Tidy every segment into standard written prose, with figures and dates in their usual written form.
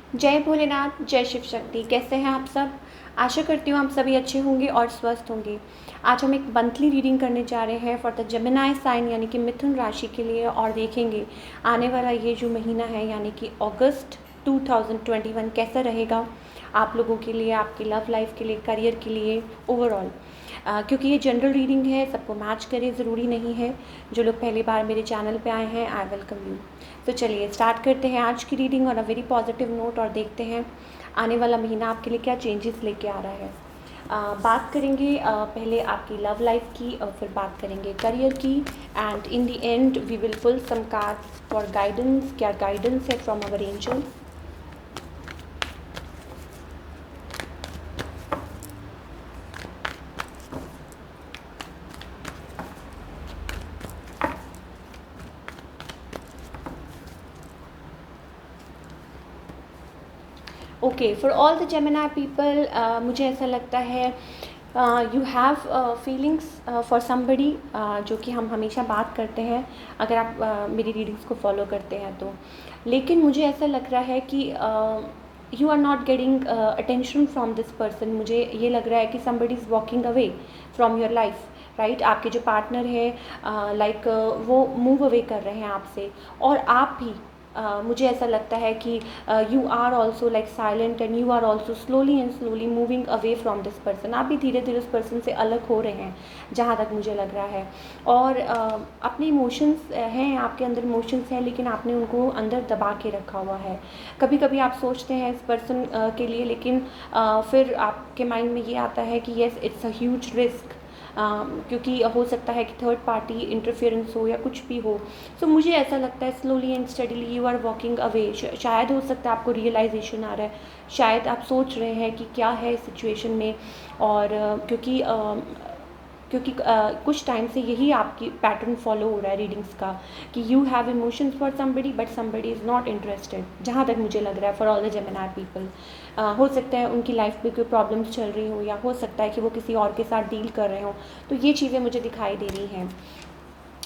जय भोलेनाथ, जय शिव शक्ति। कैसे हैं आप सब? आशा करती हूँ आप सभी अच्छे होंगे और स्वस्थ होंगे। आज हम एक मंथली रीडिंग करने जा रहे हैं फॉर द जेमिनी साइन यानी कि मिथुन राशि के लिए, और देखेंगे आने वाला ये जो महीना है यानी कि अगस्त 2021 कैसा रहेगा आप लोगों के लिए, आपकी लव लाइफ के लिए, करियर के लिए, ओवरऑल। क्योंकि ये जनरल रीडिंग है, सबको मैच करे ज़रूरी नहीं है। जो लोग पहली बार मेरे चैनल पे आए हैं, आई वेलकम यू। तो चलिए स्टार्ट करते हैं आज की reading on a very positive note, और देखते हैं आने वाला महीना आपके लिए क्या चेंजेस लेके आ रहा है। बात करेंगे पहले आपकी लव लाइफ की, और फिर बात करेंगे करियर की, and in the end we will pull some cards for guidance. क्या गाइडेंस है from our angel. Okay, for all the Gemini people, मुझे ऐसा लगता है you have feelings for somebody, जो कि हम हमेशा बात करते हैं अगर आप मेरी रीडिंग्स को फॉलो करते हैं तो। लेकिन मुझे ऐसा लग रहा है कि you are not getting attention from this person. मुझे ये लग रहा है कि somebody is walking away from your life, right. आपके जो पार्टनर है वो मूव अवे कर रहे हैं आपसे, और आप भी मुझे ऐसा लगता है कि you are also like silent, and you are also slowly and slowly moving away from this person. आप भी धीरे धीरे उस पर्सन से अलग हो रहे हैं, जहाँ तक मुझे लग रहा है। और अपने इमोशंस हैं, आपके अंदर इमोशंस हैं, लेकिन आपने उनको अंदर दबा के रखा हुआ है। कभी कभी आप सोचते हैं इस पर्सन के लिए, लेकिन फिर आपके माइंड में ये आता है कि yes, it's a huge risk, क्योंकि हो सकता है कि थर्ड पार्टी इंटरफेरेंस हो या कुछ भी हो। सो मुझे ऐसा लगता है slowly and steadily you are walking away. शायद हो सकता है आपको रियलाइजेशन आ रहा है, शायद आप सोच रहे हैं कि क्या है इस सिचुएशन में। और क्योंकि कुछ टाइम से यही आपकी पैटर्न फॉलो हो रहा है रीडिंग्स का, कि you have emotions for somebody but somebody is not interested, जहाँ तक मुझे लग रहा है for all the Gemini people. हो सकता है उनकी लाइफ में कोई प्रॉब्लम्स चल रही हो, या हो सकता है कि वो किसी और के साथ डील कर रहे हो। तो ये चीज़ें मुझे दिखाई दे रही हैं।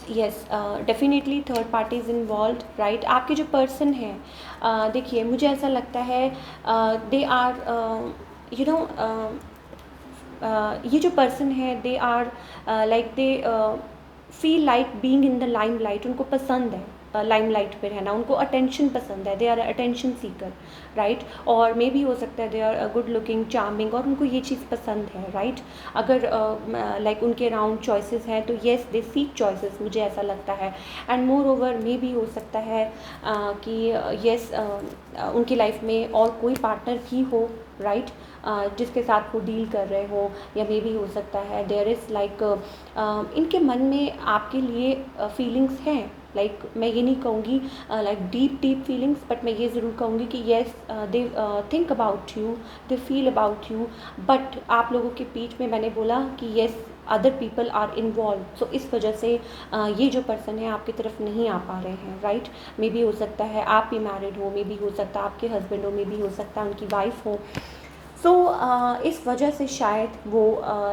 Yes, definitely third party is involve, right. आपके जो पर्सन हैं, देखिए मुझे ऐसा लगता है दे आर यू नो ये जो पर्सन है they are like they feel like being in the limelight. उनको पसंद है लाइम लाइट पर रहना, उनको अटेंशन पसंद है, they are attention seeker, right. और मे भी हो सकता है they are good looking, charming, और उनको ये चीज़ पसंद है, राइट। अगर लाइक उनके अराउंड चॉइसेस हैं तो येस दे सीक चॉइसेस, मुझे ऐसा लगता है। एंड मोर ओवर मे भी हो सकता है कि येस उनकी लाइफ में और कोई पार्टनर भी हो, राइट, जिसके साथ वो डील कर रहे हो। या मे भी हो सकता है देयर इज़ लाइक इनके मन में आपके लिए फीलिंग्स हैं। लाइक मैं ये नहीं कहूँगी लाइक डीप फीलिंग्स, बट मैं ये ज़रूर कहूँगी कि yes they think about you, they feel about you. But आप लोगों के बीच में मैंने बोला कि yes other people are involve, so इस वजह से ये जो पर्सन है आपकी तरफ नहीं आ पा रहे हैं, राइट। मे भी हो सकता है आप भी मैरिड हो, मे भी हो सकता है आपके हस्बैंड हो, मे भी हो सकता है उनकी वाइफ हो। सो इस वजह से शायद वो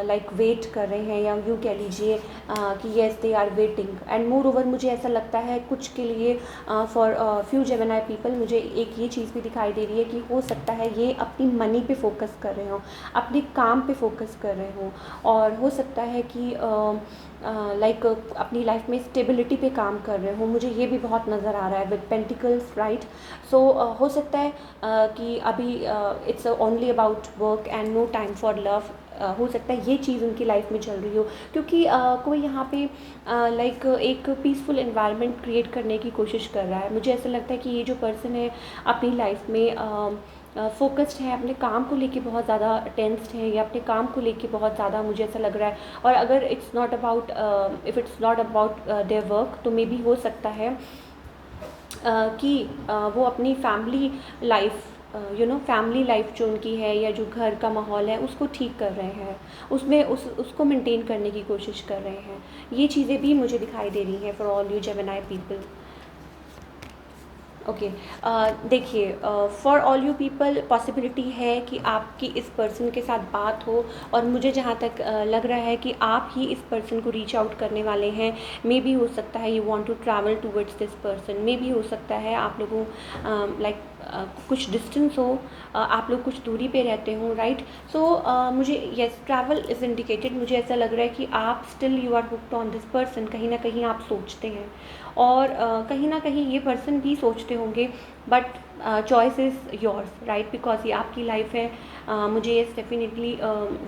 लाइक वेट कर रहे हैं, या यूँ कह लीजिए कि yes they are waiting. And moreover मुझे ऐसा लगता है कुछ के लिए फॉर फ्यू जेमिनी पीपल मुझे एक ये चीज़ भी दिखाई दे रही है कि हो सकता है ये अपनी मनी पे फोकस कर रहे हो, अपने काम पे फोकस कर रहे हो, और हो सकता है कि लाइक अपनी लाइफ में स्टेबिलिटी पे काम कर रहे हो। मुझे ये भी बहुत नज़र आ रहा है विद पेंटिकल्स, राइट। सो हो सकता है कि अभी it's only about work and no time for love. हो सकता है ये चीज़ उनकी लाइफ में चल रही हो, क्योंकि कोई यहाँ पे लाइक एक पीसफुल एनवायरनमेंट क्रिएट करने की कोशिश कर रहा है। मुझे ऐसा लगता है कि ये जो पर्सन है अपनी लाइफ में फोकस्ड है, अपने काम को लेके बहुत ज़्यादा टेंस्ड है, या अपने काम को लेके बहुत ज़्यादा, मुझे ऐसा लग रहा है। और अगर it's not about if it's not about their work, तो मे भी हो सकता है कि वो अपनी फैमिली लाइफ फैमिली लाइफ जो उनकी है, या जो घर का माहौल है उसको ठीक कर रहे हैं, उसमें उसको मेंटेन करने की कोशिश कर रहे हैं। ये चीज़ें भी मुझे दिखाई दे रही हैं for all you Gemini people. Okay, देखिए for all you people possibility है कि आपकी इस पर्सन के साथ बात हो, और मुझे जहाँ तक लग रहा है कि आप ही इस पर्सन को रीच आउट करने वाले हैं। मे बी हो सकता है you want to travel towards this person, maybe हो सकता है आप लोगों लाइक कुछ डिस्टेंस हो, आप लोग कुछ दूरी पे रहते हो, राइट। सो मुझे यस, ट्रैवल इज़ इंडिकेटेड। मुझे ऐसा लग रहा है कि आप still you are hooked on this person, कहीं ना कहीं आप सोचते हैं, और कहीं ना कहीं ये पर्सन भी सोचते होंगे, but choice is yours, right, because ये आपकी लाइफ है। मुझे ये डेफिनेटली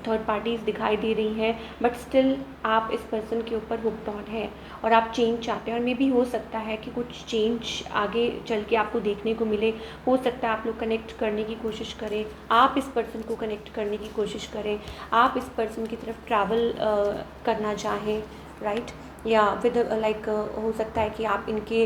थर्ड पार्टीज़ दिखाई दे रही हैं, बट स्टिल आप इस पर्सन के ऊपर हुक्ड ऑन है और आप चेंज चाहते हैं, और मे भी हो सकता है कि कुछ चेंज आगे चल के आपको देखने को मिले। हो सकता है आप लोग कनेक्ट करने की कोशिश करें, आप इस पर्सन को कनेक्ट करने की कोशिश करें, आप इस पर्सन की तरफ ट्रैवल करना चाहें, राइट। या विद लाइक हो सकता है कि आप इनके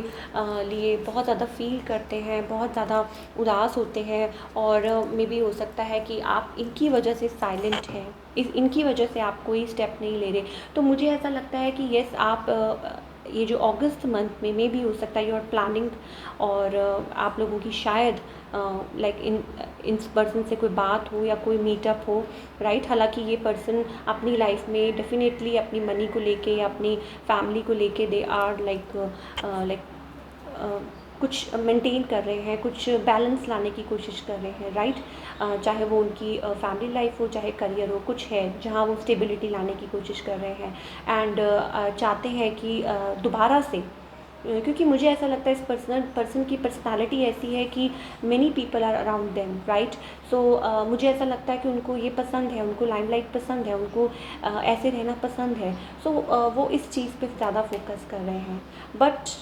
लिए बहुत ज़्यादा फील करते हैं, बहुत ज़्यादा उदास होते हैं, और मे बी हो सकता है कि आप इनकी वजह से साइलेंट हैं, इनकी वजह से आप कोई स्टेप नहीं ले रहे। तो मुझे ऐसा लगता है कि येस, आप ये जो अगस्त मंथ में मे भी हो सकता है यू आर प्लानिंग, और आप लोगों की शायद लाइक इन पर्सन से कोई बात हो या कोई मीटअप हो, राइट। हालांकि ये पर्सन अपनी लाइफ में डेफिनेटली अपनी मनी को लेके या अपनी फैमिली को लेके दे आर लाइक कुछ मेंटेन कर रहे हैं, कुछ बैलेंस लाने की कोशिश कर रहे हैं, राइट। चाहे वो उनकी फैमिली लाइफ हो, चाहे करियर हो, कुछ है जहाँ वो स्टेबिलिटी लाने की कोशिश कर रहे हैं, एंड चाहते हैं कि दोबारा से, क्योंकि मुझे ऐसा लगता है इस पर्सन की पर्सनालिटी ऐसी है कि many people are around them, right. So मुझे ऐसा लगता है कि उनको ये पसंद है, उनको लाइमलाइट पसंद है, उनको ऐसे रहना पसंद है। सो वो इस चीज़ पे ज़्यादा फोकस कर रहे हैं, बट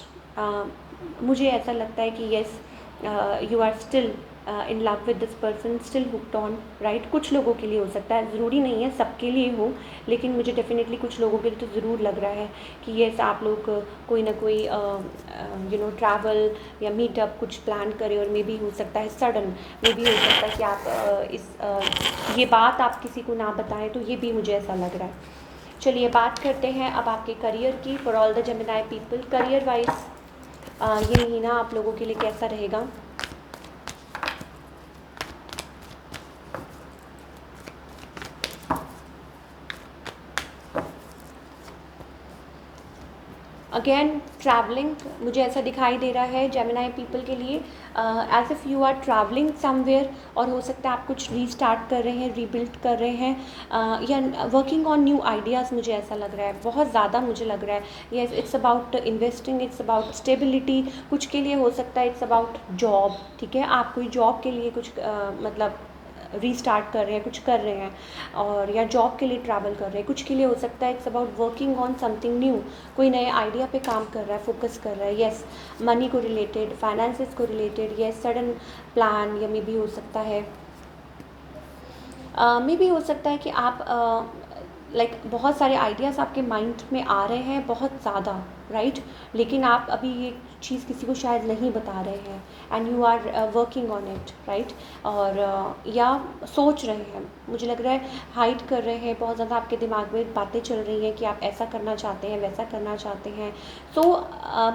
मुझे ऐसा लगता है कि yes, you are still in love with this person, still hooked on, right. कुछ लोगों के लिए हो सकता है, ज़रूरी नहीं है सबके लिए हो, लेकिन मुझे डेफिनेटली कुछ लोगों के लिए तो ज़रूर लग रहा है कि येस, आप लोग कोई ना कोई ट्रैवल या मीटअप कुछ प्लान करें, और मे बी हो सकता है सडन, मे बी हो सकता है कि आप ये बात आप किसी को ना बताएं, तो ये भी मुझे ऐसा लग रहा है। चलिए बात करते हैं अब आपके करियर की। For all the Gemini people, career wise ये महीना आप लोगों के लिए कैसा रहेगा? अगेन ट्रैवलिंग मुझे ऐसा दिखाई दे रहा है जेमिनी पीपल के लिए, as if you are travelling somewhere, और हो सकता है आप कुछ रीस्टार्ट कर रहे हैं, रीबिल्ड कर रहे हैं, या वर्किंग ऑन न्यू आइडियाज़। मुझे ऐसा लग रहा है, बहुत ज़्यादा मुझे लग रहा है yes, it's about investing, it's about stability. कुछ के लिए हो सकता है इट्स अबाउट जॉब, ठीक है, आप कोई जॉब के लिए कुछ मतलब रीस्टार्ट कर रहे हैं, कुछ कर रहे हैं, और या जॉब के लिए ट्रैवल कर रहे हैं। कुछ के लिए हो सकता है it's about working on something new, कोई नए आइडिया पे काम कर रहा है, फोकस कर रहा है, येस, मनी को रिलेटेड, फाइनेंसेस को रिलेटेड, येस, सडन प्लान, या मे भी हो सकता है मे भी हो सकता है कि आप लाइक बहुत सारे आइडियाज़ आपके माइंड में आ रहे हैं, बहुत ज़्यादा, राइट, लेकिन आप अभी ये चीज़ किसी को शायद नहीं बता रहे हैं, and you are working on it, right, और या सोच रहे हैं, मुझे लग रहा है हाइड कर रहे हैं, बहुत ज़्यादा आपके दिमाग में बातें चल रही हैं कि आप ऐसा करना चाहते हैं, वैसा करना चाहते हैं। तो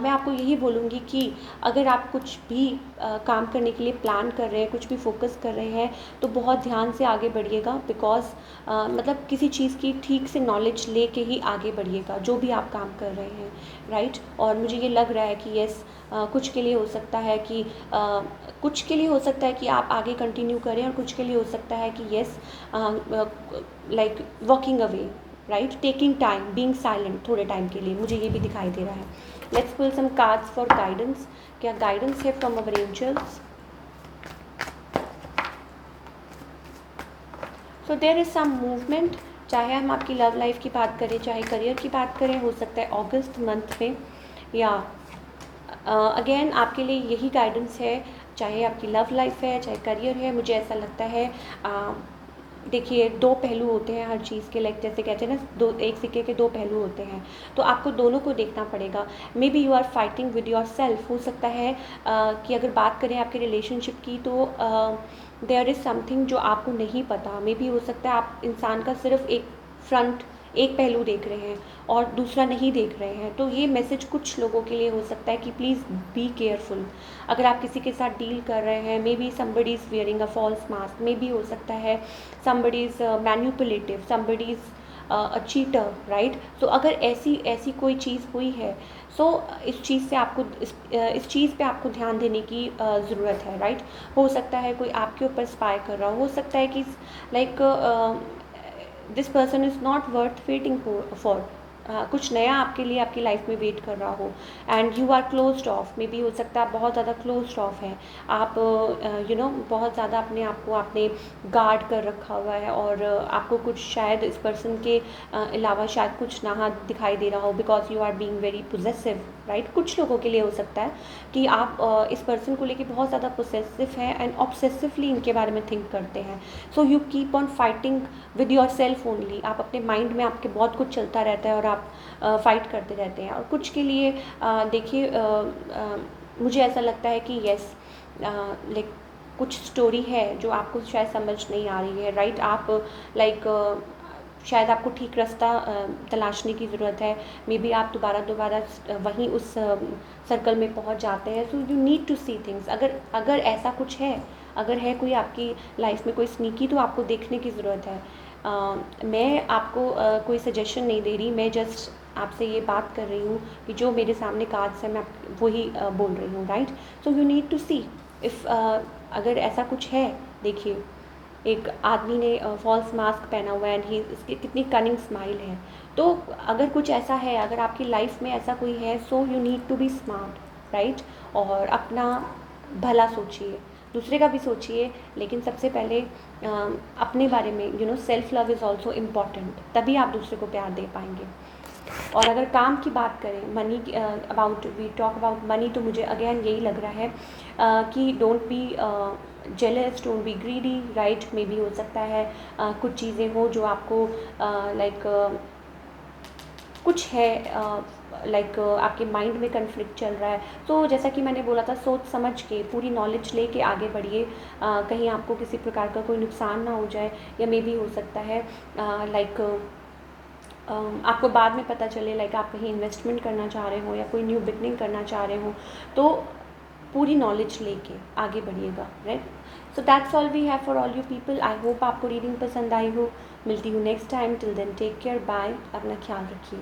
मैं आपको यही बोलूँगी कि अगर आप कुछ भी काम करने के लिए प्लान कर रहे हैं, कुछ भी फोकस कर रहे हैं, तो बहुत ध्यान से आगे बढ़िएगा, बिकॉज मतलब किसी चीज़ की ठीक से नॉलेज लेके ही आगे बढ़िएगा, जो भी आप काम कर रहे हैं, राइट। और मुझे ये लग रहा है कि येस, कुछ के लिए हो सकता है कि कुछ के लिए हो सकता है कि आप आगे कंटिन्यू करें, और कुछ के लिए हो सकता है कि yes, like walking away, right, taking time, being silent थोड़े टाइम के लिए, मुझे ये भी दिखाई दे रहा है। Let's pull some cards for guidance. क्या गाइडेंस है from our angels? So there is some movement, चाहे हम आपकी लव लाइफ की बात करें, चाहे करियर की बात करें, हो सकता है अगस्त मंथ में, या अगेन आपके लिए यही गाइडेंस है, चाहे आपकी लव लाइफ है, चाहे करियर है। मुझे ऐसा लगता है देखिए, दो पहलू होते हैं हर चीज़ के, लाइक जैसे कहते हैं ना, दो एक सिक्के के दो पहलू होते हैं, तो आपको दोनों को देखना पड़ेगा। Maybe you are fighting with yourself. हो सकता है कि अगर बात करें आपके रिलेशनशिप की, तो देयर इज़ समथिंग जो आपको नहीं पता। मे बी हो सकता है आप इंसान का सिर्फ एक फ्रंट, एक पहलू देख रहे हैं और दूसरा नहीं देख रहे हैं। तो ये मैसेज कुछ लोगों के लिए हो सकता है कि प्लीज़ बी केयरफुल। अगर आप किसी के साथ डील कर रहे हैं, maybe somebody is wearing a false mask, maybe हो सकता है somebody is manipulative, somebody is a cheater, right? So अगर ऐसी ऐसी कोई चीज़ हुई है, सो इस चीज़ से आपको इस चीज़ पे आपको ध्यान देने की ज़रूरत है, राइट? हो सकता है कोई आपके ऊपर स्पाई कर रहा हो सकता है कि like this person is not worth waiting for. कुछ नया आपके लिए आपकी लाइफ में वेट कर रहा हो, and you are closed off, maybe हो सकता है आप बहुत ज़्यादा क्लोज्ड ऑफ हैं, आप बहुत ज़्यादा अपने आप को आपने गार्ड कर रखा हुआ है, और आपको कुछ शायद इस पर्सन के अलावा शायद कुछ ना दिखाई दे रहा हो, because you are being very possessive, right? कुछ लोगों के लिए हो सकता है कि आप इस पर्सन को लेके बहुत ज़्यादा पोसेसिव हैं एंड ऑब्सेसिवली इनके बारे में थिंक करते हैं। So you keep on fighting with your self only. आप अपने माइंड में आपके बहुत कुछ चलता रहता है और आप फाइट करते रहते हैं, और कुछ के लिए देखिए मुझे ऐसा लगता है कि यस, लाइक कुछ स्टोरी है जो आपको शायद समझ नहीं आ रही है, राइट? आप लाइक शायद आपको ठीक रास्ता तलाशने की ज़रूरत है, मे बी आप दोबारा वहीं उस सर्कल में पहुंच जाते हैं। So you need to see things. अगर अगर ऐसा कुछ है, अगर है कोई आपकी लाइफ में कोई स्नीकी, तो आपको देखने की ज़रूरत है। मैं आपको कोई सजेशन नहीं दे रही, मैं जस्ट आपसे ये बात कर रही हूँ कि जो मेरे सामने कार्ड्स है मैं वही बोल रही हूँ, right? So you need to see if अगर ऐसा कुछ है। देखिए, एक आदमी ने फॉल्स मास्क पहना हुआ है एंड ही, इसकी कितनी कनिंग स्माइल है। तो अगर कुछ ऐसा है, अगर आपकी लाइफ में ऐसा कोई है, so you need to be smart, right? और अपना भला सोचिए, दूसरे का भी सोचिए, लेकिन सबसे पहले अपने बारे में self love is also important, तभी आप दूसरे को प्यार दे पाएंगे। और अगर काम की बात करें, money about we talk about money, तो मुझे अगेन यही लग रहा है कि don't be jealous, don't be greedy, right? Maybe हो सकता है कुछ चीज़ें हो जो आपको लाइक कुछ है लाइक आपके माइंड में कन्फ्लिक्ट चल रहा है, तो जैसा कि मैंने बोला था, सोच समझ के पूरी नॉलेज लेके आगे बढ़िए। कहीं आपको किसी प्रकार का कोई नुकसान ना हो जाए, या मे बी हो सकता है लाइक आपको बाद में पता चले लाइक आप कहीं इन्वेस्टमेंट करना चाह रहे हो या कोई न्यू बिगनिंग करना चाह रहे हो, तो पूरी नॉलेज लेके आगे बढ़िएगा, right? So that's all we have for all you people. I hope आपको रीडिंग पसंद आई हो। मिलती हूँ next time. Till then take care, bye. अपना ख्याल रखिए।